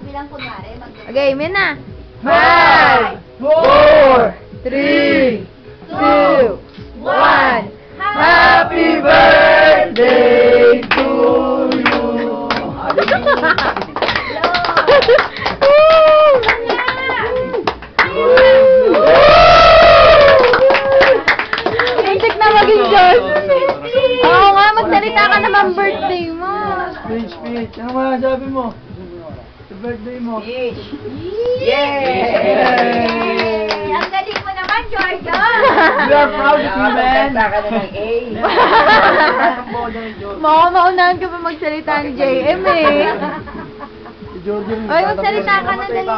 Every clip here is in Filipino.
bilang kunwari. Okay, yun na. 5, 4, 3, 2, 1. Happy birthday to you! Muntik na maging Diyos. Oo nga, magsalita ka naman birthday mo. Speech. Ano masasabi mo? Sa birthday mo? Yay! Yay! Ang galing mo naman, Giorgio! We are proud of you, man! Maunahan ka pa magsalita ng JM eh. Si Jordan. Oy, magsalita ka na dali na.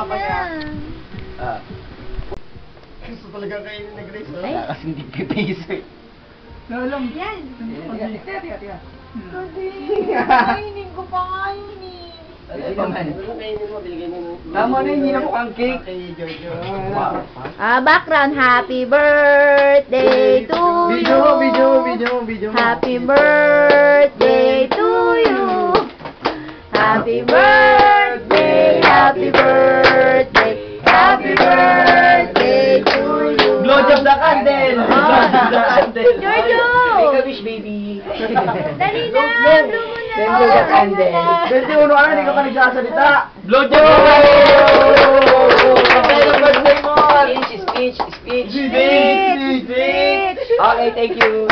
Gusto talaga kayo ni Grace, Ay. Kasi hindi pipiso eh. Alam. Yan! Tiga. Kainin ko pa nga yun eh. Hindi naman. Tama na, hindi na mukhang cake. Background, happy birthday to you. Video. Happy birthday to you. Happy birthday, happy birthday, happy birthday to you. Blowjob the candle! Blowjob the candle! Giorgio! Make a wish, baby. Dali na, blow mo na. Blow the candle. 21 ka na, hindi ka pa nagsasalita! Blowjob the candle! Happy birthday mo! Speech. Speech! Okay, thank you.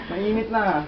Mainit na.